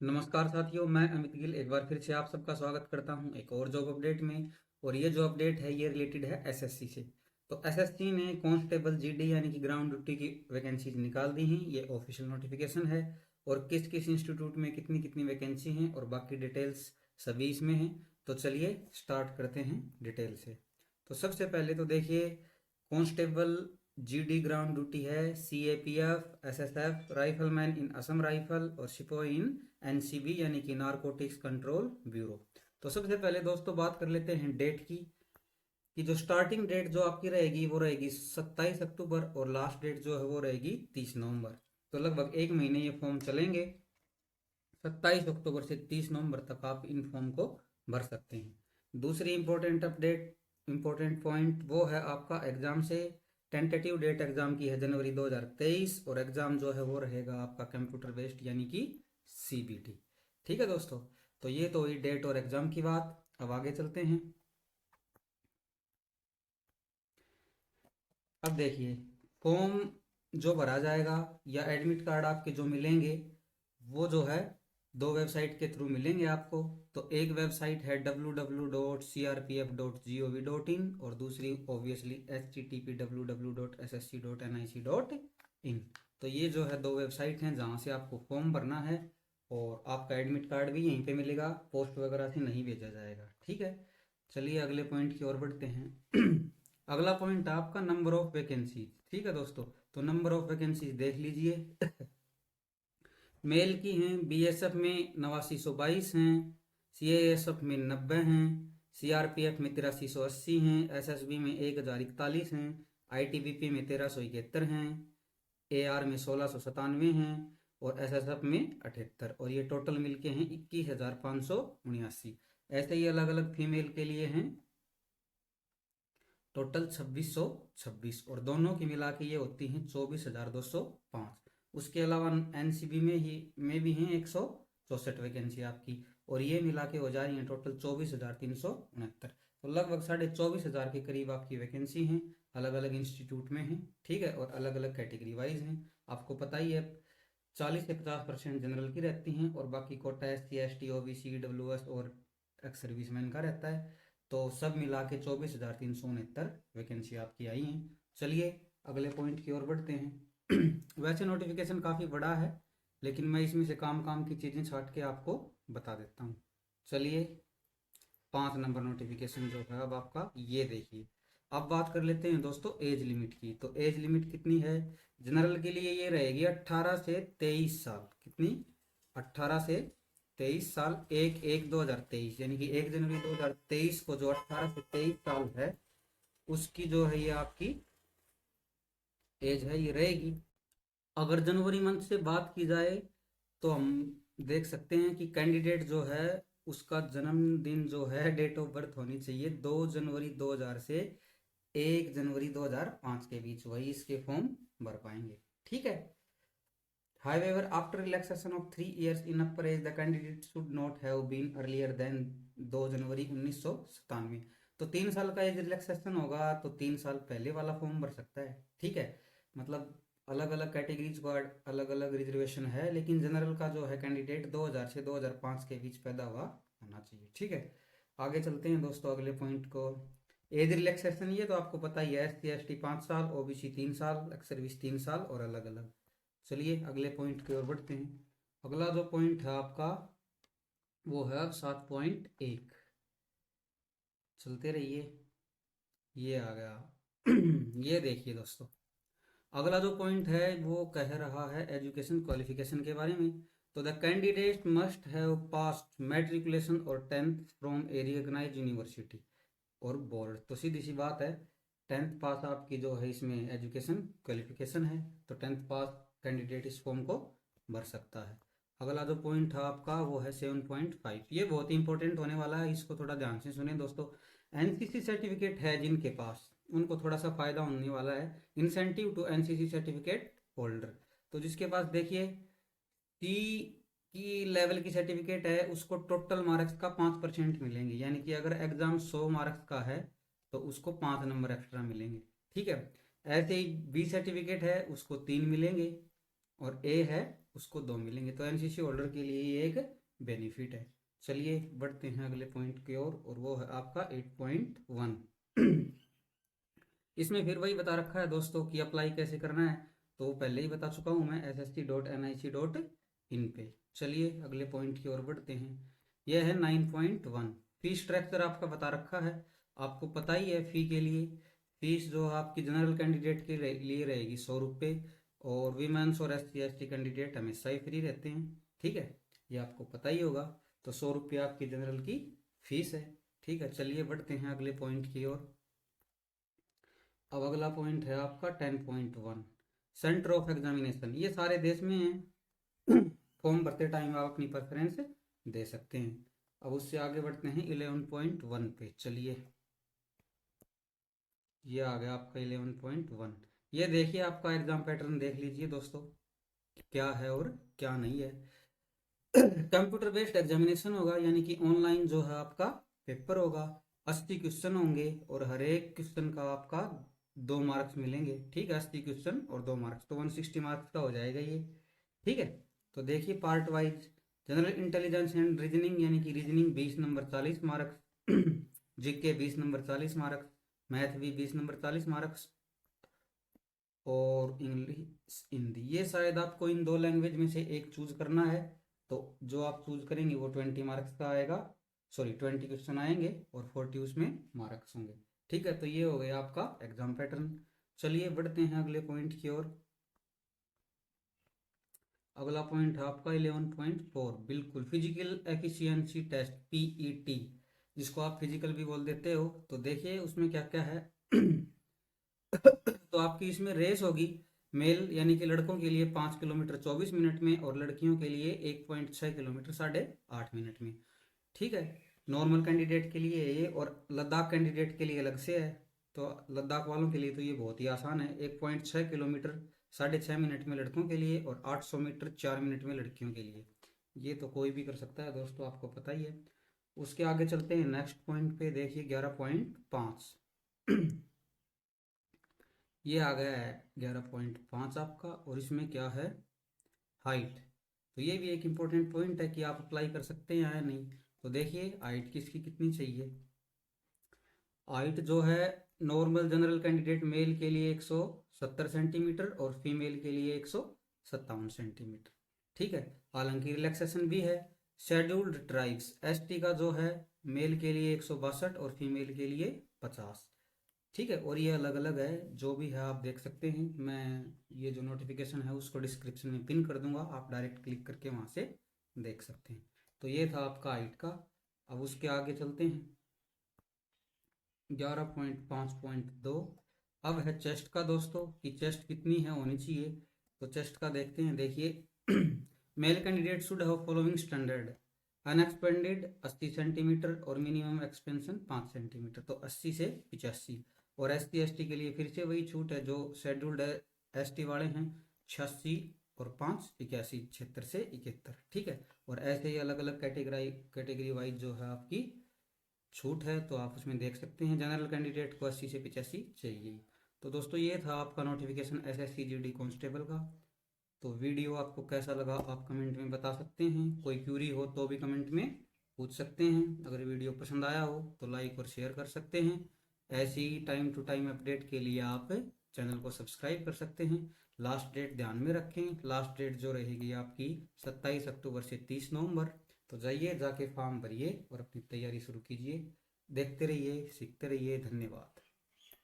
नमस्कार साथियों, मैं अमित गिल एक बार फिर से आप सबका स्वागत करता हूं एक और जॉब अपडेट में। और ये जो अपडेट है ये रिलेटेड है एसएससी से। तो एसएससी ने कांस्टेबल जीडी यानी कि ग्राउंड ड्यूटी की वैकेंसीज निकाल दी हैं। ये ऑफिशियल नोटिफिकेशन है और किस किस इंस्टीट्यूट में कितनी कितनी वैकेंसी हैं और बाकी डिटेल्स सभी इसमें हैं। तो चलिए स्टार्ट करते हैं डिटेल से। तो सबसे पहले तो देखिए, कांस्टेबल जीडी ग्राउंड ड्यूटी है सीएपीएफ एसएसएफ राइफलमैन इन असम राइफल और सिपाही इन एनसीबी यानी कि नारकोटिक्स कंट्रोल ब्यूरो। तो सबसे पहले दोस्तों बात कर लेते हैं डेट की कि जो स्टार्टिंग डेट जो आपकी रहेगी वो रहेगी 27 अक्टूबर और लास्ट डेट जो है वो रहेगी 30 नवंबर। तो लगभग एक महीने ये फॉर्म चलेंगे। 27 अक्टूबर से 30 नवंबर तक आप इन फॉर्म को भर सकते हैं। दूसरी इंपॉर्टेंट अपडेट, इंपॉर्टेंट पॉइंट वो है आपका एग्जाम से। टेंटेटिव डेट एग्जाम की है जनवरी 2023 और एग्जाम जो है वो रहेगा आपका कंप्यूटर बेस्ड यानी कि सीबीटी। ठीक है दोस्तों, तो ये तो हुई डेट और एग्जाम की बात। अब आगे चलते हैं। अब देखिए, फॉर्म जो भरा जाएगा या एडमिट कार्ड आपके जो मिलेंगे वो जो है दो वेबसाइट के थ्रू मिलेंगे आपको। तो एक वेबसाइट है www.crpf.gov.in और दूसरी ऑब्वियसली http://www.ssc.nic.in। तो ये जो है दो वेबसाइट हैं जहाँ से आपको फॉर्म भरना है और आपका एडमिट कार्ड भी यहीं पे मिलेगा, पोस्ट वगैरह से नहीं भेजा जाएगा। ठीक है, चलिए अगले पॉइंट की ओर बढ़ते हैं। अगला पॉइंट है आपका नंबर ऑफ वैकेंसी। ठीक है दोस्तों, तो नंबर ऑफ वैकेंसी देख लीजिए। मेल की हैं बीएसएफ में 8922 हैं, सीआईएसएफ में 90 हैं, सीआरपीएफ में 8380 हैं, एसएसबी में 1041 हैं, आईटीबीपी में 1371 हैं, एआर में 1697 हैं और एसएसएफ में 78। और ये टोटल मिलके हैं 21,579। ऐसे ही अलग अलग फीमेल के लिए हैं टोटल 2626 और दोनों की मिला के ये होती हैं 24,205। उसके अलावा एनसीबी में भी हैं 164 वैकेंसी आपकी और ये मिला के हो जा रही हैं टोटल 24,369। तो लगभग 24,500 के करीब आपकी वैकेंसी हैं, अलग अलग इंस्टीट्यूट में हैं। ठीक है, और अलग अलग कैटेगरी वाइज हैं। आपको पता ही है 40 से 50% जनरल की रहती हैं और बाकी quota SC ST OBC EWS और एक्स सर्विसमैन का रहता है। तो सब मिला के 24,369 वैकेंसी आपकी आई हैं। चलिए अगले पॉइंट की ओर बढ़ते हैं। वैसे नोटिफिकेशन काफ़ी बड़ा है लेकिन मैं इसमें से काम काम की चीज़ें छाट के आपको बता देता हूँ। चलिए 5 नंबर नोटिफिकेशन जो है अब आपका ये देखिए। अब बात कर लेते हैं दोस्तों एज लिमिट की। तो एज लिमिट कितनी है? जनरल के लिए ये रहेगी 18 से 23 साल। कितनी? 18 से 23 साल। 1/1/2023 यानी कि 1 जनवरी 2023 को जो 18 से 23 साल है उसकी जो है ये आपकी एज है ये रहेगी। अगर जनवरी मंथ से बात की जाए तो हम देख सकते हैं कि कैंडिडेट जो है उसका जन्मदिन जो है डेट ऑफ बर्थ होनी चाहिए 2 जनवरी 2000 से 1 जनवरी 2005 के बीच, वही इसके फॉर्म भर पाएंगे। ठीक है। However, after relaxation of 3 years in upper age, the candidate should not have been earlier than 2 जनवरी 1997। तो 3 साल का एज रिलैक्सेशन होगा तो 3 साल पहले वाला फॉर्म भर सकता है। ठीक है, मतलब अलग अलग कैटेगरीज को अलग अलग रिजर्वेशन है लेकिन जनरल का जो है कैंडिडेट 2000 से 2005 के बीच पैदा हुआ होना चाहिए। ठीक है, आगे चलते हैं दोस्तों अगले पॉइंट को। एज रिलैक्सेशन ये तो आपको पता ही है, SC ST 5 साल, OBC 3 साल, एक्स सर्विस 3 साल और अलग अलग। चलिए अगले पॉइंट की ओर बढ़ते हैं। अगला जो पॉइंट है आपका वो है 7.1। चलते रहिए, ये आ गया। ये देखिए दोस्तों, अगला जो पॉइंट है वो कह रहा है एजुकेशन क्वालिफिकेशन के बारे में। तो the candidate must have passed matriculation और 10th from a recognised university और बोर्ड। तो सीधी सी बात है, 10th पास आपकी जो है इसमें एजुकेशन क्वालिफिकेशन है तो 10th पास कैंडिडेट इस फॉर्म को भर सकता है। अगला जो पॉइंट है आपका वो है 7.5। ये बहुत ही इंपॉर्टेंट होने वाला है, इसको थोड़ा ध्यान से सुने दोस्तों। एनसीसी सर्टिफिकेट है जिनके पास उनको थोड़ा सा फायदा होने वाला है। Incentive to NCC certificate holder. तो जिसके पास देखिए टी की लेवल की सर्टिफिकेट है उसको टोटल मार्क्स का 5% मिलेंगे, यानी कि अगर एग्जाम 100 मार्क्स का है तो उसको 5 नंबर एक्स्ट्रा मिलेंगे। ठीक है, ऐसे ही बी सर्टिफिकेट है उसको 3 मिलेंगे और ए है उसको 2 मिलेंगे। तो एनसीसी होल्डर के लिए ये एक बेनिफिट है। चलिए बढ़ते हैं अगले पॉइंट की ओर, और वो है आपका 8.1। इसमें फिर वही बता रखा है दोस्तों कि अप्लाई कैसे करना है, तो वो पहले ही बता चुका हूँ मैं, sst.nic.in पे। चलिए अगले पॉइंट की ओर बढ़ते हैं। यह है 9.1। फी स्ट्रक्चर आपका बता रखा है, आपको पता ही है फी के लिए। फीस जो आपकी जनरल कैंडिडेट के लिए रहेगी 100 रुपये, और वीमेंस और SC ST कैंडिडेट हमेशा ही फ्री रहते हैं, ठीक है, ये आपको पता ही होगा। तो 100 रुपये आपकी जनरल की फीस है, ठीक है। चलिए बढ़ते हैं अगले पॉइंट की ओर। अब अगला पॉइंट है आपका 10.1, सेंटर ऑफ एग्जामिनेशन। ये सारे देश में है। फॉर्म भरते टाइम आप अपनी प्रेफरेंस दे सकते हैं। अब उससे आगे बढ़ते हैं 11.1 पे। चलिए ये आ गया आपका 11.1। ये देखिए आपका एग्जाम पैटर्न देख लीजिए दोस्तों, क्या है और क्या नहीं है। कंप्यूटर बेस्ड एग्जामिनेशन होगा, यानी कि ऑनलाइन जो है आपका पेपर होगा। 80 क्वेश्चन होंगे और हर एक क्वेश्चन का आपका 2 मार्क्स मिलेंगे, ठीक है। 80 क्वेश्चन और 2 मार्क्स, तो 160 मार्क्स का हो जाएगा ये, ठीक है। तो देखिए part wise, general intelligence and reasoning, यानी कि reasoning 20 number 40 marks, GK 20 number 40 marks, math भी 20 नंबर 40 मार्क्स, और इंग्लिश हिंदी। ये शायद आपको इन 2 लैंग्वेज में से एक चूज करना है, तो जो आप चूज करेंगे वो 20 मार्क्स का आएगा, सॉरी 20 क्वेश्चन आएंगे और 40 उसमें मार्क्स होंगे, ठीक है। तो ये हो गया आपका एग्जाम पैटर्न। चलिए बढ़ते हैं अगले पॉइंट की ओर। अगला पॉइंट है आपका 11.4, बिल्कुल फिजिकल एफिशिएंसी टेस्ट, PET, जिसको आप फिजिकल भी बोल देते हो। तो देखिए उसमें क्या क्या है। तो आपकी इसमें रेस होगी। मेल यानी कि लड़कों के लिए 5 किलोमीटर 24 मिनट में, और लड़कियों के लिए 1.6 किलोमीटर 8.5 मिनट में, ठीक है। नॉर्मल कैंडिडेट के लिए ये, और लद्दाख कैंडिडेट के लिए अलग से है। तो लद्दाख वालों के लिए तो ये बहुत ही आसान है, 1.6 किलोमीटर 6.5 मिनट में लड़कों के लिए, और 800 मीटर 4 मिनट में लड़कियों के लिए। ये तो कोई भी कर सकता है दोस्तों, आपको पता ही है। उसके आगे चलते हैं नेक्स्ट पॉइंट पे, देखिए 11.5। ये आ गया है 11.5 आपका, और इसमें क्या है, हाइट। तो ये भी एक इम्पोर्टेंट पॉइंट है कि आप अप्लाई कर सकते हैं या नहीं। तो देखिए हाइट किसकी कितनी चाहिए। हाइट जो है, नॉर्मल जनरल कैंडिडेट मेल के लिए 170 सेंटीमीटर और फीमेल के लिए 157 सेंटीमीटर, ठीक है। हालांकि रिलैक्सेशन भी है। शेड्यूल्ड ट्राइब्स ST का जो है, मेल के लिए 162 और फीमेल के लिए 50, ठीक है। और ये अलग अलग है, जो भी है आप देख सकते हैं। मैं ये जो नोटिफिकेशन है उसको डिस्क्रिप्शन में पिन कर दूंगा, आप डायरेक्ट क्लिक करके वहाँ से देख सकते हैं। तो ये था आपका हाइट का। अब उसके आगे चलते हैं 11.5.2। अब है चेस्ट का दोस्तों, कि चेस्ट कितनी है होनी चाहिए। तो चेस्ट का देखते हैं, देखिए male candidate should have following standard, unexpanded 80 centimetre और मिनिमम एक्सपेंशन 5 सेंटीमीटर, तो 80 से 85। और SC ST के लिए फिर से वही छूट है जो शेड्यूल्ड ST वाले हैं, 86 और 5 81, 76 से 71, ठीक है। और ऐसे ही अलग अलग कैटेगरी वाइज जो है आपकी छूट है, तो आप उसमें देख सकते हैं। जनरल कैंडिडेट को 80 से 85 चाहिए। तो दोस्तों ये था आपका नोटिफिकेशन SSC GD कांस्टेबल का। तो वीडियो आपको कैसा लगा आप कमेंट में बता सकते हैं, कोई क्यूरी हो तो भी कमेंट में पूछ सकते हैं। अगर वीडियो पसंद आया हो तो लाइक और शेयर कर सकते हैं। ऐसी टाइम टू टाइम अपडेट के लिए आप चैनल को सब्सक्राइब कर सकते हैं। लास्ट डेट ध्यान में रखें, लास्ट डेट जो रहेगी आपकी 27 अक्टूबर से 30 नवंबर। तो जाइए जाके फॉर्म भरिए और अपनी तैयारी शुरू कीजिए। देखते रहिए, सीखते रहिए। धन्यवाद।